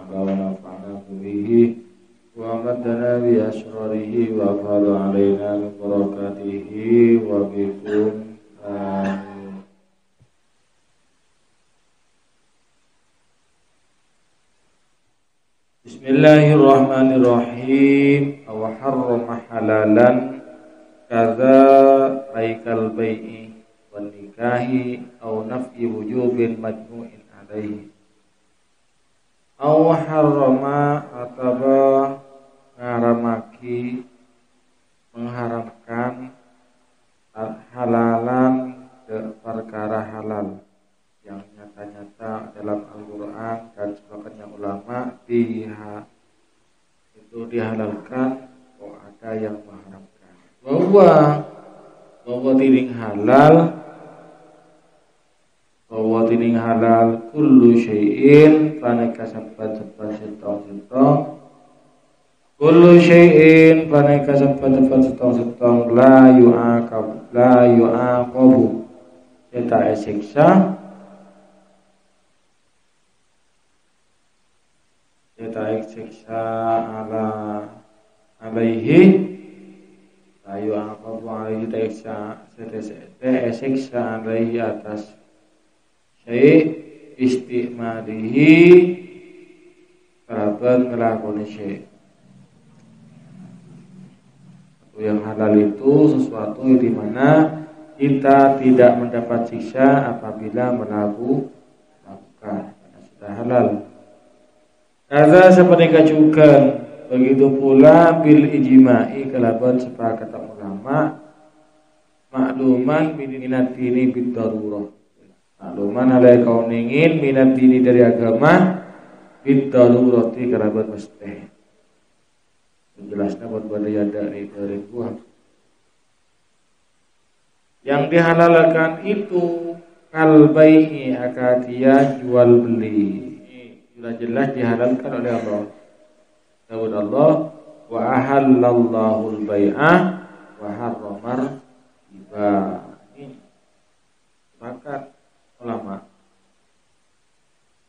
ta'ala wa nafa'na bihi wa amadana bi asrarihi wa afadha alaina min barakatihi wa bikum amin. Bismillahirrahmanirrahim. Wa harrama halalan kadza baikal bai'i wan nikahi aw naf'i wujubin majmu'in alaihi aw harrama ataba ngaramaki mengharamkan halalan perkara halal yang nyata-nyata dalam Al-Quran dan sebagainya ulama itu dihalalkan kok ada yang mengharamkan bahwa tining halal kullu syai'in paneka sabat setong kullu syai'in paneka sabat setong la yu'aqabu kita siksa alaihi ayu aqabu alaihi siksa alaihi atas syai' istimalihi kalaban ngelakoni syai'. Yang halal itu sesuatu di mana kita tidak mendapat siksa apabila melakukan karena sudah halal. Kaza seperti kacukan, begitu pula bil ijma'i kalaban sepakat ulama makluman minat dini bid darurah. Makluman alai kauningin minat dini dari agama bid darurati kalaban mesti. Jelasnya buat badaya dari buah. Yang dihalalkan itu kalbai'i akadia jual beli. Sudah jelas dihalalkan oleh Allah. Dawud Allah wa ahallallahu al-bai'ah wa harramar riba. Ini sepakat ulama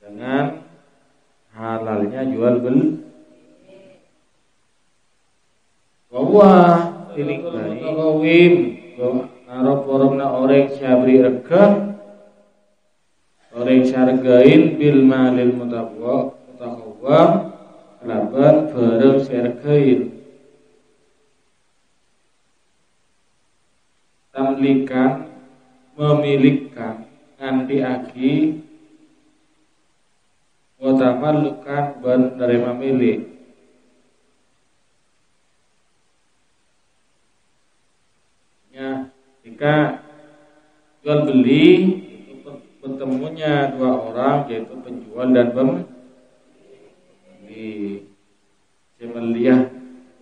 dengan halalnya jual beli. Bahwa ini kawim narop-naropna orang syabri reka orang syargain bil malil mutakawwam laban bareng syargain tamlikan memilikan nganti aki watamallukan ban dari memilih. Jika jual beli itu bertemunya dua orang yaitu penjual dan pembeli. Pembeliah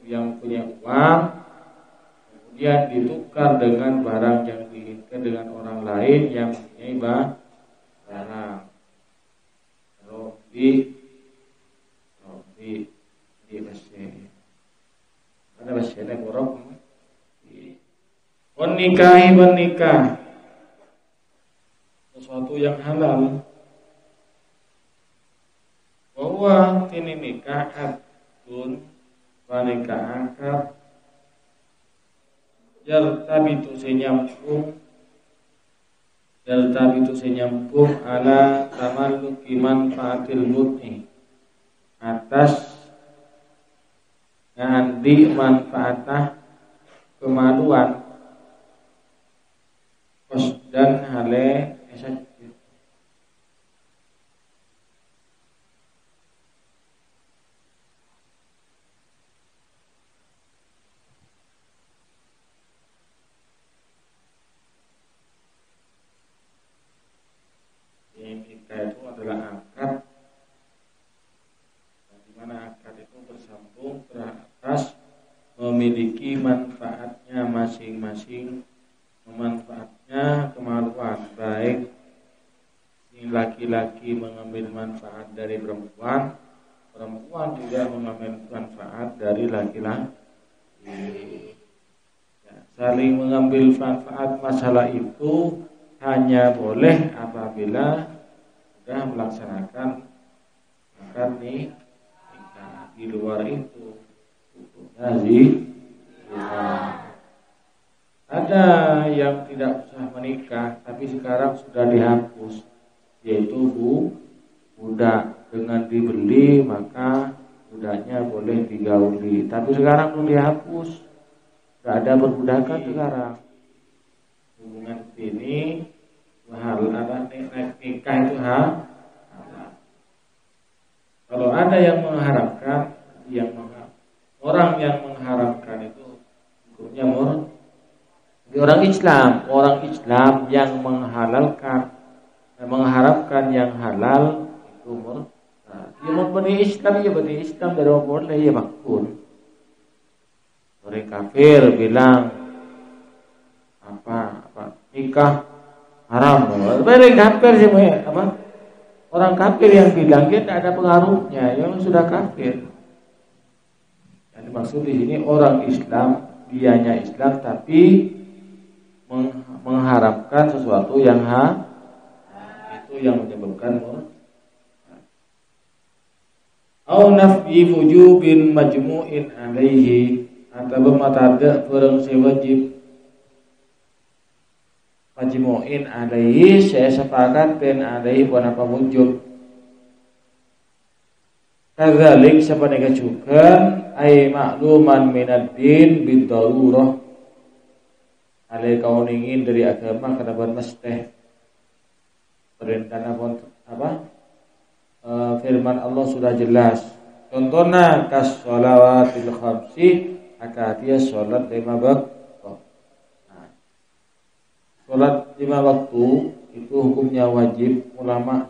yang punya uang kemudian ditukar dengan barang yang diinginkan dengan orang lain yang punya barang. Roti di Mesir. Ada Mesirnya borok. Menikah sesuatu yang halal bahwa ini nikah adun wanita akad jaltabitu senyambung ala tamalluki manfaatil mut'i atas ngandi manfaatah kemaluan dan hale esak nikah itu adalah akad di mana akad itu bersambung teratas memiliki manfaatnya masing-masing memanfaatnya kemaluan baik laki-laki mengambil manfaat dari perempuan juga mengambil manfaat dari laki-laki. Saling mengambil manfaat masalah itu hanya boleh apabila sudah melaksanakan akad nikah. Di luar itu hukumnya zina. Ada yang tidak usah menikah tapi sekarang sudah dihapus, yaitu budak. Dengan dibeli maka budaknya boleh digauli, tapi sekarang belum dihapus, tidak ada perbudakan sekarang. Hubungan ini halal, nikah itu halal. Kalau ada yang mengharamkan, orang yang mengharamkan itu hukumnya orang Islam yang mengharamkan yang halal itu murtad. Ya memberi Islam dari boleh ya makun. Orang kafir bilang apa nikah haram. Orang kafir sih orang kafir yang bilang dia tidak ada pengaruhnya, yang sudah kafir. Yang dimaksud di sini orang Islam, dianya Islam tapi mengharapkan sesuatu yang itu yang menyebabkan murtad. Au naf'i wujubin majmu'in alaihi, atau bermatada perang sewajib majmu'in alaihi saya sepakat dan alaihi bukan apa wujub. Kadzalik sapaneka juga ai makluman minad din bid darurah, alai kauningin dari agama kana mesti perintah apa firman Allah sudah jelas. Contohnya kas sholawatil khamsi, akatia sholat 5 waktu. Nah, sholat 5 waktu itu hukumnya wajib. Ulama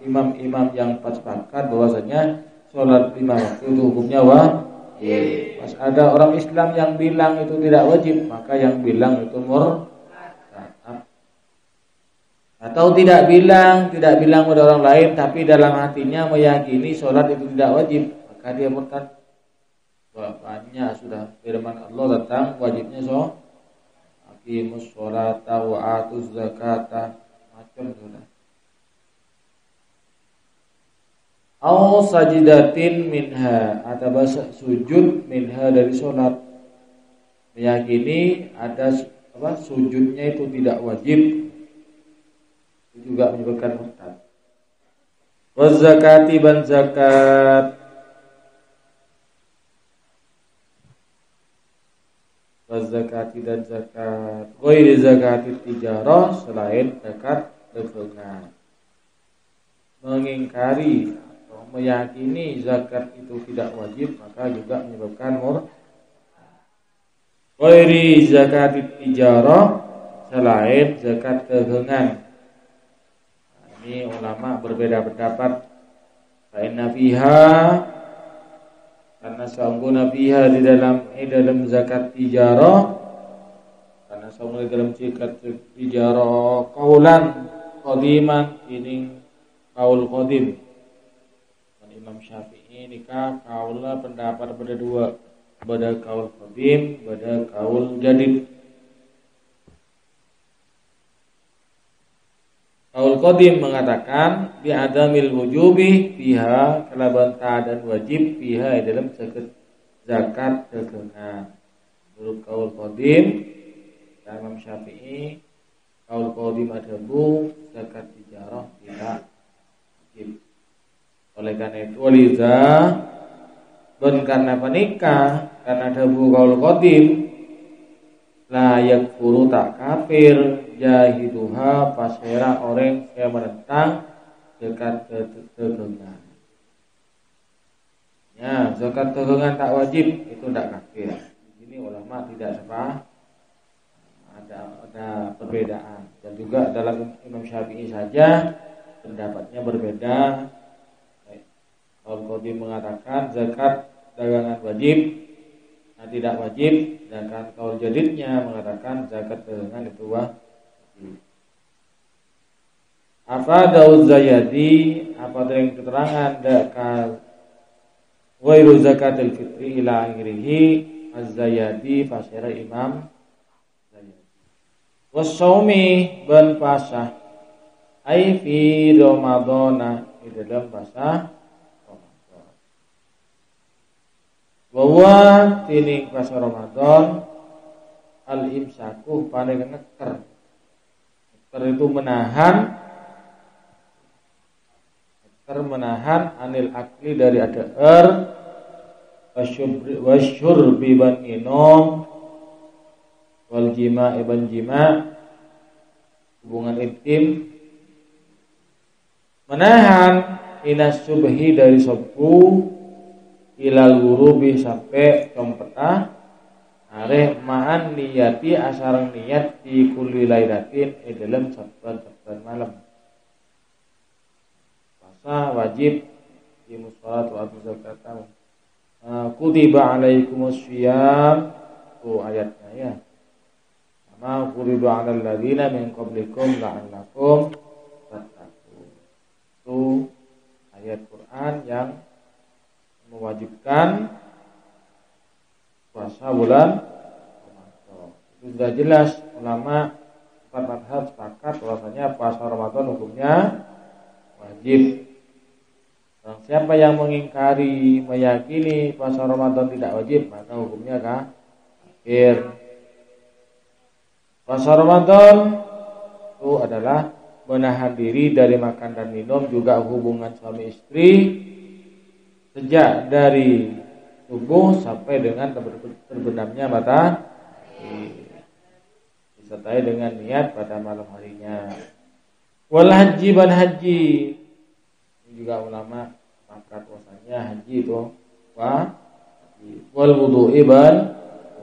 imam-imam yang sepakat bahwasanya sholat 5 waktu itu hukumnya wajib. Pas ada orang Islam yang bilang itu tidak wajib, maka yang bilang itu murtad. Atau tidak bilang pada orang lain tapi dalam hatinya meyakini sholat itu tidak wajib, maka dia murtad. Banyak sudah firman Allah tentang wajibnya sholat, aqimus sholata wa atuz zakata, macam sudah. Au sajidatin minha, atau bahasa sujud minha dari sholat, meyakini ada sujudnya itu tidak wajib, juga menyebabkan murtad. Wazakati ban zakat, wazakati dan zakat, ghairi zakati tijarah, selain zakat dagangan. Mengingkari atau meyakini zakat itu tidak wajib, maka juga menyebabkan murtad. Ghairi zakati tijarah, selain zakat dagangan. Ini ulama berbeda pendapat. Karena fiha, karena sanggup fiha di dalam zakat tijarah, karena sanggup di dalam zakat tijarah kaulan qadiman, ini kaul qadim. Imam Syafi'i nikah kaulnya pendapat pada dua, pada kaul qadim, pada kaul jadid. Kaul qadim mengatakan bi adamil wujubi fiha, kalaban dan wajib fiha dalam zakat dagangan. Menurut kaul qadim dan Imam Syafi'i, kaul qadim adabu zakat tijarah tidak wajib. Oleh karena itu waliza karena menikah karena adabu kaul qadim la yakfuru tak kafir jahiduha pasera orang yang menentang zakat dagangan. Ya, zakat dagangan tak wajib itu tidak kafir. Di sini ulama tidak sepakat, ada perbedaan. Dan juga dalam Imam Syafi'i saja pendapatnya berbeda. Kaul qadim mengatakan zakat dagangan wajib, tidak wajib, sedangkan kaul jadidnya mengatakan zakat dagangan itu wajib. Apa Daud Zayadi, apa dengan keterangan dakal wairu zakatul fitri ila akhirih az-Zayadi fasira Imam Zayadi. Wasaumi ban pasah ai fi Ramadana dalam bahasa Ramadan. Bahwa tining puasa Ramadan al-imsaku paling ngeker. Ngeker itu menahan anil akli dari adaer wasyurbi ban minum wal jima iban jima hubungan intim, menahan inas subhi dari subuh ilal ghurubi sampai competah areh ma'an niyati asarang niat di kulli lailatin dalam saban malam. Puasa wajib di musholat wa zakat. Kutiba alaikumus syiyam, itu ayatnya ya. Sama kutiba alal ladzina min qablikum la'allakum tattaqun. Itu ayat Quran yang mewajibkan puasa bulan Ramadan. Itu sudah jelas ulama empat mazhab sepakat bahwasanya puasa Ramadan hukumnya wajib. Dan siapa yang mengingkari, meyakini puasa Ramadan tidak wajib, maka hukumnya kafir. Puasa Ramadan itu adalah menahan diri dari makan dan minum, juga hubungan suami istri sejak dari subuh sampai dengan terbenamnya matahari, disertai dengan niat pada malam harinya. Wal haji ban haji, ini juga ulama sepakat bahwasanya haji itu wal wudu iban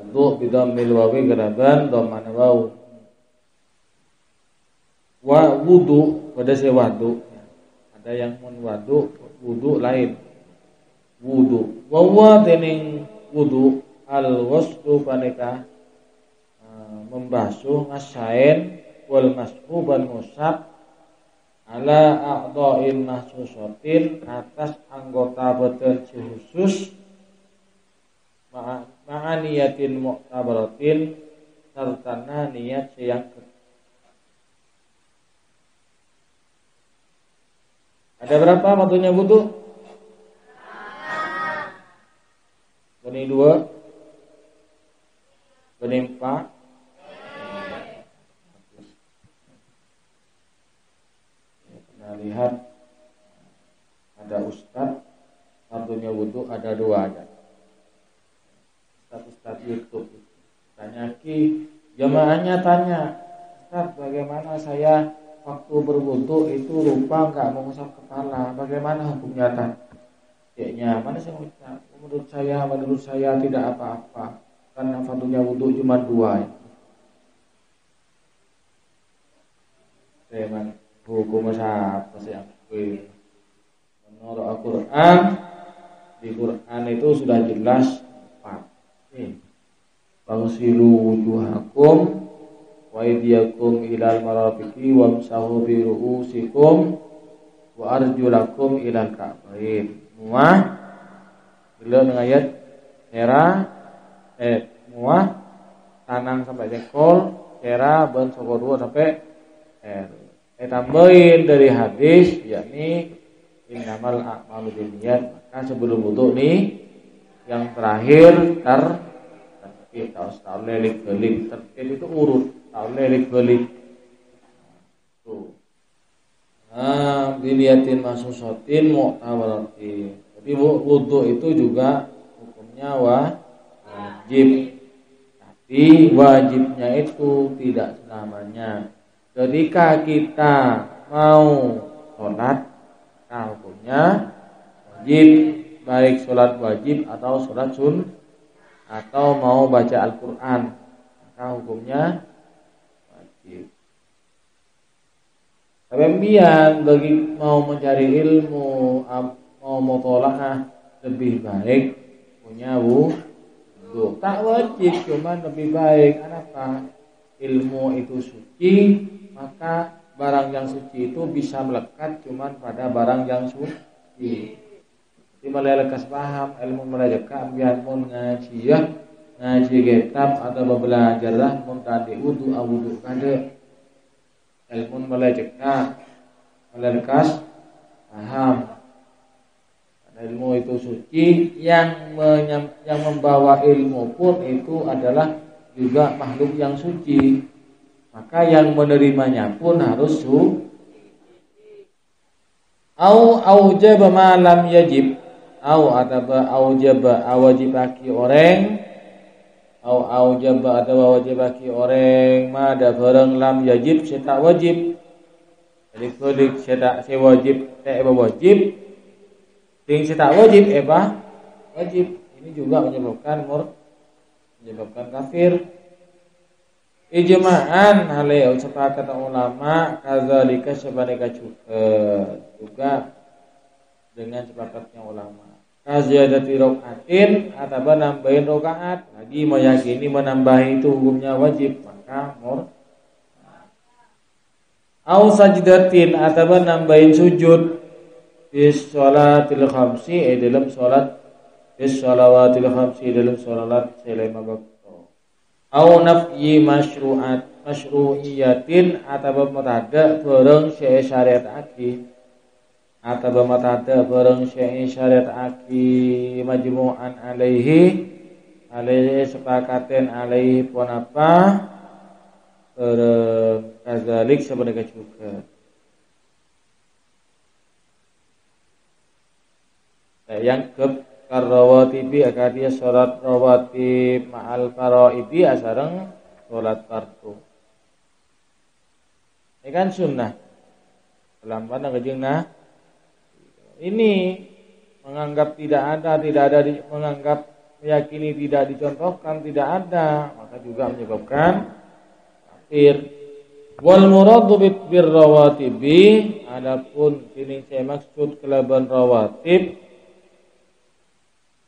wudu bidammil wawi geraban dhamman waw wa wudu pada sewadu, ada yang mun wudu lain wudu wa tening wudu al waslu paneka membasuh ngasain wal mashu ban musab ala a'dha'in mahsusatin atas anggota badan khusus ma'aniyatin mu'tabaratin serta niat yang ada berapa waktunya wudu? Benih 2, benih 4. Lihat ada ustaz waktunya wudu ada 2 aja. Ustaz YouTube tanya jamaahnya tanya, Ustaz bagaimana saya waktu berwudu itu lupa enggak mengusap kepala, bagaimana hukumnya Tan? Kayaknya mana sih Ustaz? Menurut saya tidak apa-apa karena waktunya wudu cuma 2 ya. Teman hukum apa sih menurut Al-Quran, di Quran itu sudah jelas 4. Bagsilu wujuhakum wa aydiyakum ilal marafiqi wamsahu bi ru'usikum wa arjulakum ilal ka'bayn. Semua beliau dengan ayat semua tanang sampai jengkol, kera ban sokor 2 sampai tambahin dari hadis yakni innamal a'malu binniyat, maka sebelum wudu nih yang terakhir tertib lelik-lelik, tertib itu urut lelik-lelik tuh. Dilihatin masusotin mu'tabaratin. Jadi wudu itu juga hukumnya wajib, tapi wajibnya itu tidak selamanya. Ketika kita mau sholat, maka hukumnya wajib, baik sholat wajib atau sholat atau mau baca Al-Quran, maka hukumnya wajib. Kemudian bagi mau mencari ilmu, mau mutola'ah lebih baik punya wudu. Tak wajib, cuman lebih baik. Kenapa? Ilmu itu suci, maka barang yang suci itu bisa melekat cuman pada barang yang suci. Jadi melekas paham ilmu melekat biar mun ngaji ya, ngaji kitab atau belajar lah mun tadi wudu kada ilmu melekat paham. Ilmu itu suci, yang membawa ilmu pun itu adalah juga makhluk yang suci. Maka yang menerimanya pun harus suci. Au aujaba ma lam yajib, au ataba aujaba awajibaki orang, au aujaba atau wajibaki orang ma da barang lam yajib tak wajib. Jadi kulik tak wajib tak wajib, ting tak wajib wajib. Ini juga menyebabkan kafir. Ijma'an halai sepakat ulama kadzalika sebaneka juga dengan sepakatnya ulama. Kaziyadati rokaatin atau nambahin rokaat, lagi meyakini menambah itu hukumnya wajib, maka au sajdatin atau nambahin sujud bis sholatil khamsi dalam salat bis sholawatil khamsi dalam salat selama waktu. Au nafyi masyru'iyatin atau matada bareng syariat aki atau matada bareng syariat aki majmu'an alaihi sepakaten alaihi pun apa kazalik sebenarnya juga. Yang Karawatibi akadia sholat rawatib ma'al faraibi asareng sholat fardu. Ini kan sunnah. Dalam pandang kejengna ini menganggap tidak ada, menganggap meyakini tidak dicontohkan, tidak ada, maka juga menyebabkan kafir. Wal muradu bir rawatibi, adapun ini saya maksud kelaban rawatib.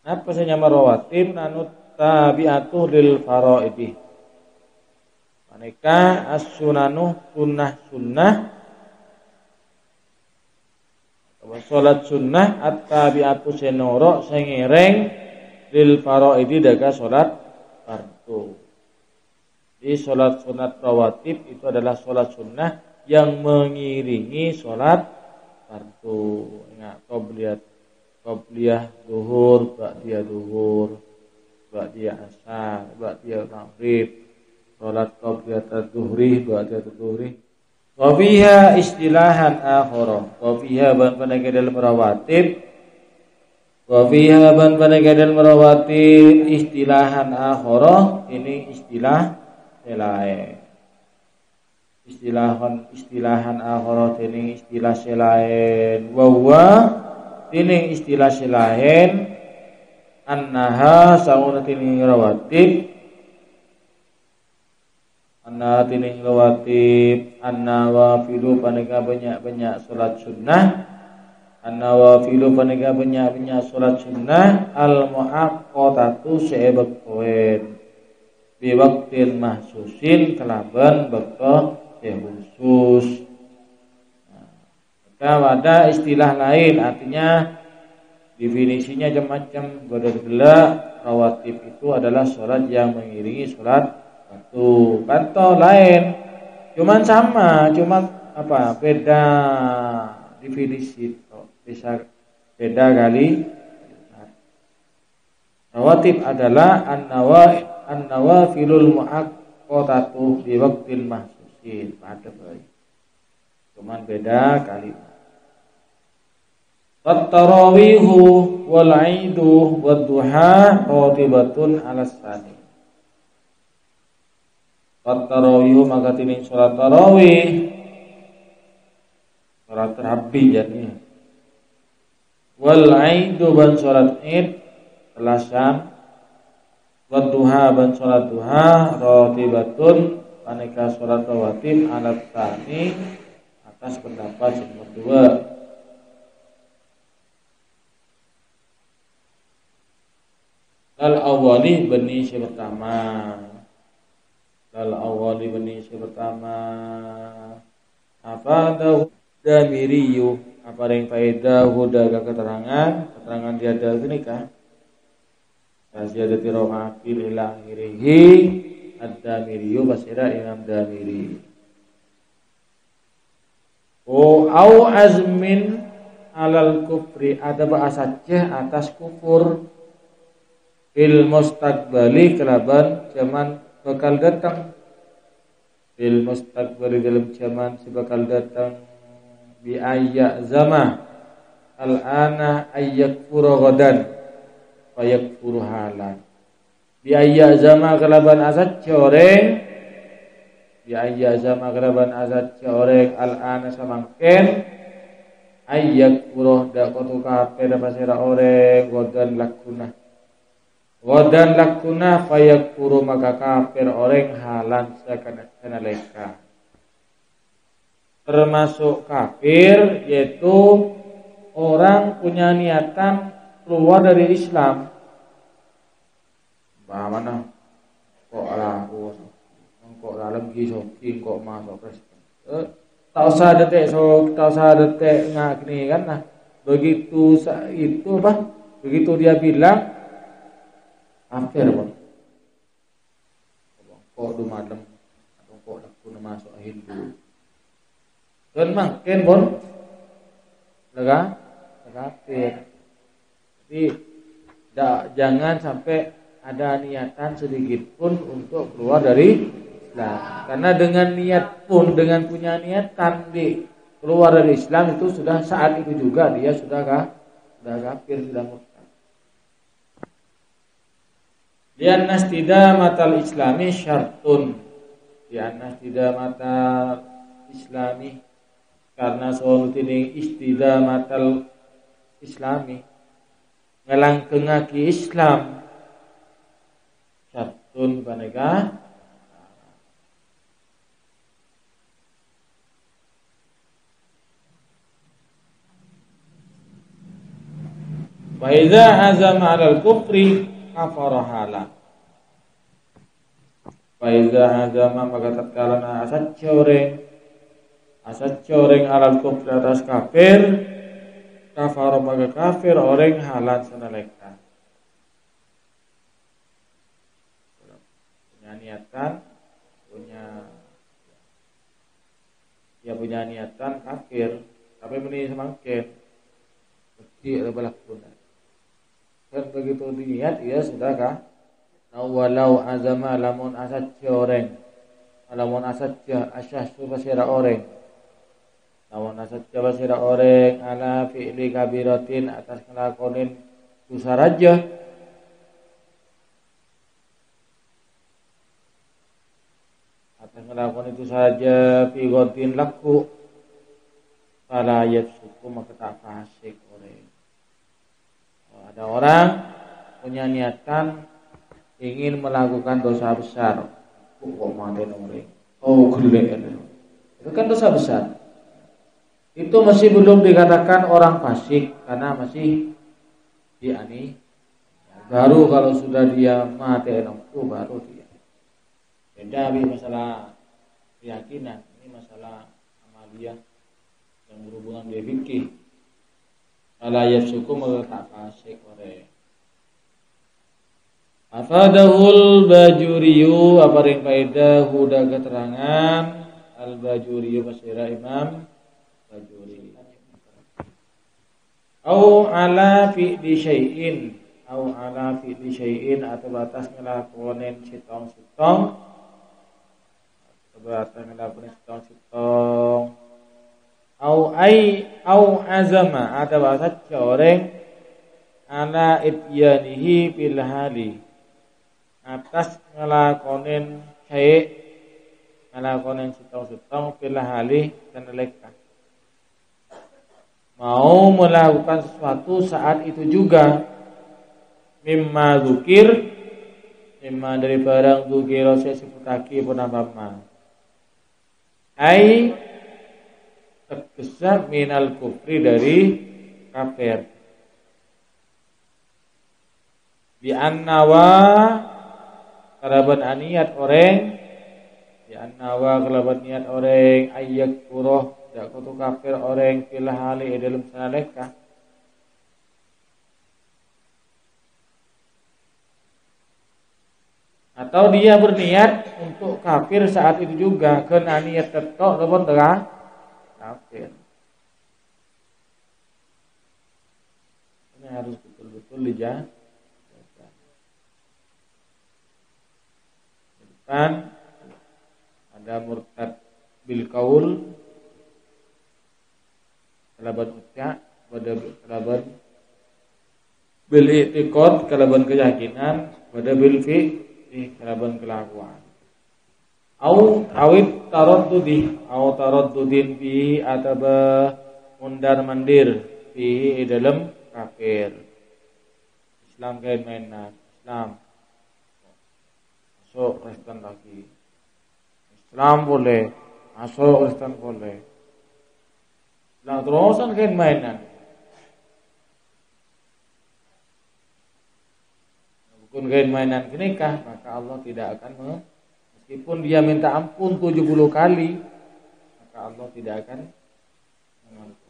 Apa saja rawatib nanut tabi'atuh lil faraidi. Maneka as-sunanu sunnah atau salat sunnah at-tabi'atu senoro sengereng lil faraidi daga salat fardu. Di salat sunat rawatib itu adalah salat sunnah yang mengiringi salat fardu. Ingat qobliyah zuhur, ba'diyah zuhur, ba'diyah asar, ba'diyah maghrib, salat qobliyah zuhri, ba'diyah zuhri. Wa fiha istilahan akhara. Wa fiha ban panake dalam rawatib. Wa fiha ban panake dalam rawatib istilahan akhara, ini istilah selain. Istilahan akhara ini istilah selain. Wa huwa ini istilah selain annaha saunatini rawatib annawafilu paneka banyak salat sunnah annawafilu paneka banyak salat sunnah al muaqqatatu seebek poin bi waqtin mahsusin kelaban bekto khusus. Ada istilah lain, artinya definisinya macam-macam. Berdela rawatib itu adalah sholat yang mengiringi sholat fardu. Kanto lain, cuman sama, beda definisi, bisa beda kali. Rawatib adalah an-nawafilul muaqqatatu di waqtin mahsusin. Pada baik. Cuman beda kali. At-tarawihu wal 'aidu wad-duha ratibatun 'ala tsani. At-tarawihu maka tining salat tarawih. Salat tarawih jadinya. Wal 'aidu ban salat Id telasan. Wad-duha ban salat duha ratibatun aneka salat rawatib 'ala tsani atas pendapat yang kedua. Al-awwali benih pertama. Apa damiriyu apa yang faedah daga keterangan dia ada nikah. Ziyadati rawafil ila akhirih ad-damiriyu basira Imam Damiri. Au azmin alal kufri ada bahasa atas kufur fil mustaqbali kelaban zaman bakal datang fil mustaqbali dalam zaman si bakal datang bi ayya zama al-ana ayyakfuru ghadan fayakfuru halan bi ayya zama kelaban asat coreng bi ayya zama kelaban asat coreng al-ana samangken ayyakfuru da kotu kafir pasira oreng godan lakuna fayakfuru maka kafir orang halan sakana leka termasuk kafir yaitu orang punya niatan keluar dari Islam. Bagaimana? Kok dalam gisoki kok masuk Kristen. Tak usah detek ngak ni kan nah. Begitu itu apa? Begitu dia bilang kafir pun. Kok du madem atau kok aku masuk Hindu. Dan makin pun kafir. Jadi jangan sampai ada niatan sedikit pun untuk keluar dari Islam. Karena dengan niat pun, dengan punya niatan di keluar dari Islam itu sudah saat itu juga dia sudah kafir, sudah murtad. Lian istidamatal islami syartun. Lian istidamatal islami karena soal ini istidamatal islami ngelangkengaki Islam syartun paneka wa idza azama 'alal kufri kafara hala wa idza azama maka tatkala asat coreng alal kufri atas kafir kafar maka kafir orang halan sanaleka punya niatan punya niatan kafir tapi meni semangkin mesti ada balakuna dan begitu diniat ia sudah walau azama lamun asad coreng lamun asad asyah subasira orang lawan asat jaba sira oreng ala fi'li kabiratin atas ngelakonin dosa raja atas ngelakonin dosa raja fi ghadin laku fala yafsuku maka tak fasik oreng. Ada orang punya niatan ingin melakukan dosa besar kok maten oreng gelek itu kan dosa besar. Itu masih belum dikatakan orang fasik karena masih diani. Baru kalau sudah dia mati itu baru dia. Beda masalah keyakinan, ini masalah amaliyah yang berhubungan dengan fikih. Ala yafsuku maka fasik ore. Afadahul Bajuriyu apa ring faedah huda keterangan al Bajuriyu pasira Imam Bajuri au ala fi'li syai'in atau batas ngelakonin sitong-sitong au azama atau batas coreng ala ityanihi bil hali atas ngelakonin ngelakonin sitong-sitong bil hali dan leka mau melakukan sesuatu saat itu juga mimma dari barang dzukira sesifutaki punabama ai tergesa minal kufri dari kafir bi annawa kalaban aniat orang bi annawa kalaban niat orang ayyak furoh dak kutu kafir orang fil hali dalam sanaleka atau dia berniat untuk kafir saat itu juga kena niat ketok ataupun kafir Imannya harus betul-betul dijaga. Depan ada murtad bil qaul, kalaban ucap, pada kalaban bil i'tiqad, kalaban keyakinan, pada bil fi'li, kalaban kelakuan. Awit taraddudin fi ataba mundar mandir fi dalam kafir. Islam kain mainan, Islam masuk Kristen lagi. Islam boleh, masuk Kristen boleh. Islam terusan kain mainan. Bukan kain mainan kenikah, maka Allah tidak akan meskipun dia minta ampun 70 kali, maka Allah tidak akan mengampuni.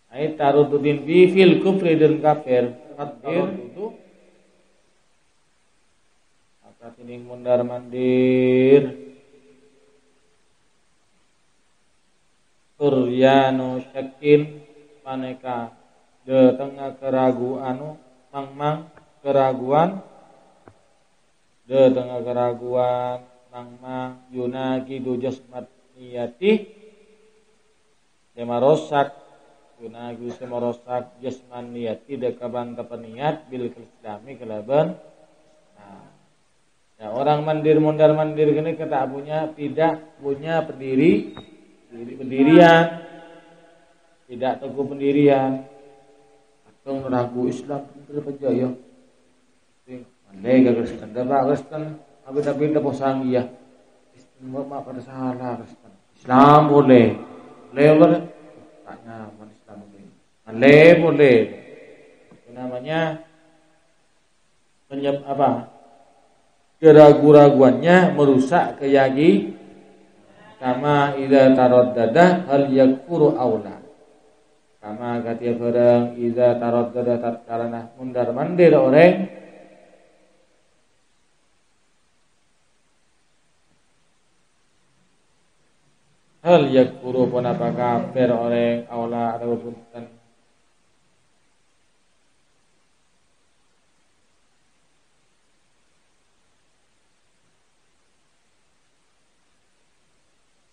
Ai tarududin bi fil kufri dan kafir. Kafir itu maka tining mundar mandir suryano syakin paneka de tengah keraguan mang keraguan de tengah keraguan mang yunagi du jasmat niyati semarosak yunagi semarosak jasman niyati de kaban kapaniat bil islami kelaban. Ya, orang mundar mandir gini tidak punya pendirian, tidak teguh pendirian, atau ragu Islam terpercaya. Andai Kristen, dah Kristen, tapi posang dia. Kristen mak pada salah Kristen. Islam boleh, tanya mana Islam boleh. Itu namanya keraguan-raguannya merusak keyakinan. Kama idza taraddada hal yakfuru aula. Kama katia barang idza taraddada tatkala mundar mandir orang hal yakfuru pun apa kafir orang aula atau punten.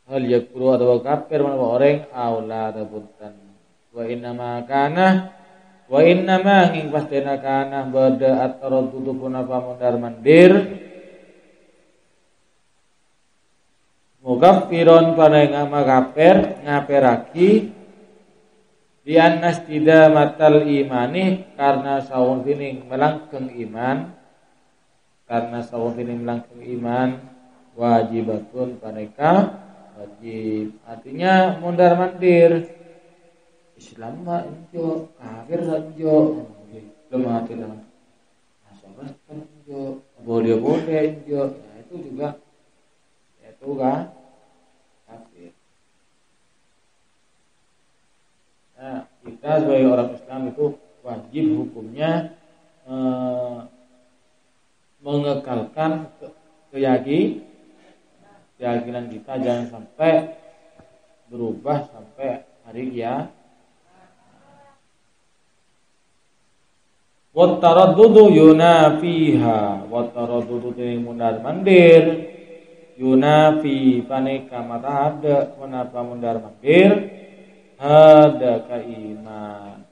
Hal yakfuru atau kafir mana orang aula atau punten. Wa innama ing pastena kana bada at-taraddud pun apa mundar mandir mukaffiron pada ngama kafir ngapiraki di annas tidak matal imani karena sawun tining melangkeng iman wajibatun paneka wajib, artinya mundar mandir Islam mah enjo, kafir enjo, lemah tidak masalah enjo, boleh enjo, nah itu juga itu kan kafir. Nah, kita sebagai orang Islam itu wajib hukumnya mengekalkan keyakinan kita jangan sampai berubah sampai hari kiamat. Wa taraddudu yunafiha, wa taraddudu ini mundar mandir yunafi paneka mata ada kenapa mundar mandir ada keiman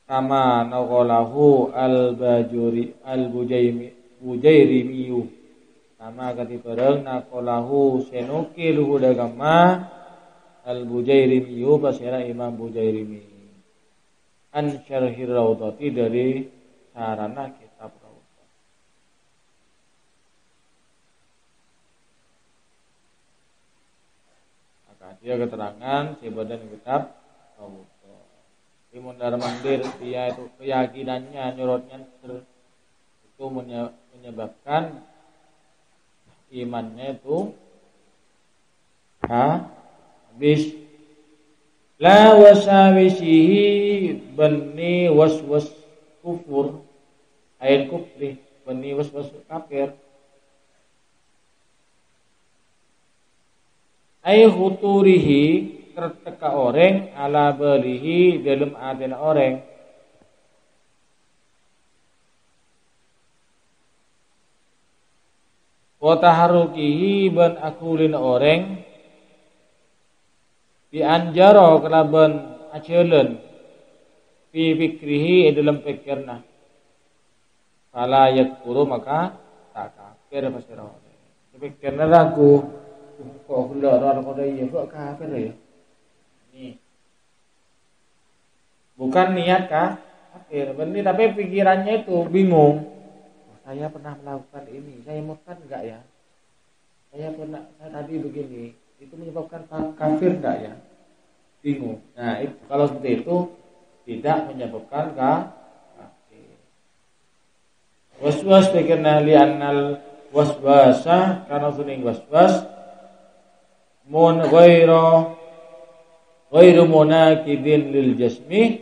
kama naqalahu al-bujairimiyu sama kati pereng naqalahu senukil hudagama al-bujairimiyu pasira Imam Bujairimi an syarhir raudhati dari sarana kitab Raudhah. Maka dia keterangan sebadan kitab Raudhah. Di mundar mandir dia itu keyakinannya nyorotnya itu menyebabkan imannya itu habis. La wasawisihi bani waswas kufur ayat kufri bani waswas kafir ay khuturihi teka orang ala belihi dalam adil orang. Wa taharukihi ban akulin orang bi anjaro kelaban aceuleun fi fikrihi dalam pikirna. Fala yakfuru maka tak kafir pasira orang. Pikirna ragu kok hendak orang kode iya kok kafir ya. Nih. Bukan niat kafir, benih tapi pikirannya itu bingung. Saya pernah melakukan ini, saya murtad enggak ya? Saya tadi begini, itu menyebabkan kafir enggak ya? Bingung. Nah, kalau seperti itu tidak menyebabkan kafir. Waswas pikirna li'annal waswasa karena suning waswas mun ghairu munakidin lil jasmi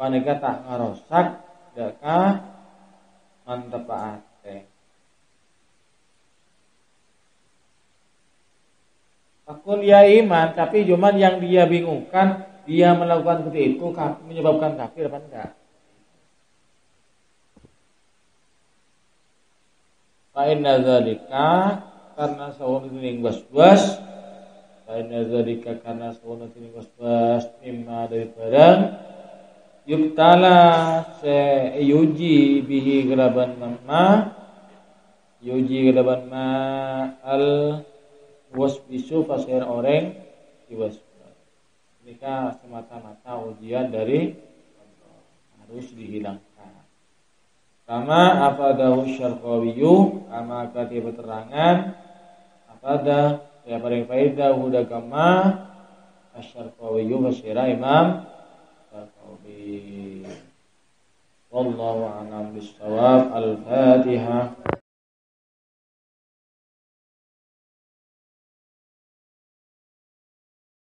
paneka tak ngarosak daka mantepaate. Akun ya iman, tapi cuman yang dia bingungkan, dia melakukan seperti itu menyebabkan kafir apa enggak? Fa inna dzalika karena sawun ning waswas, fa inna dzalika karena sawun ning waswas mimma dari barang yubtala yuji bihi gelaban ma al wasbisu pasir orang diwaswas. Ini semata-mata ujian dari Allah, harus dihilangkan. Kama afadahu syarqawiyyu kama kati keterangan afada ya paling faedah huda kama asyarqawiyyu fasira Imam Syarqawi. Wallahu a'lam bissawab. Al-Fatihah.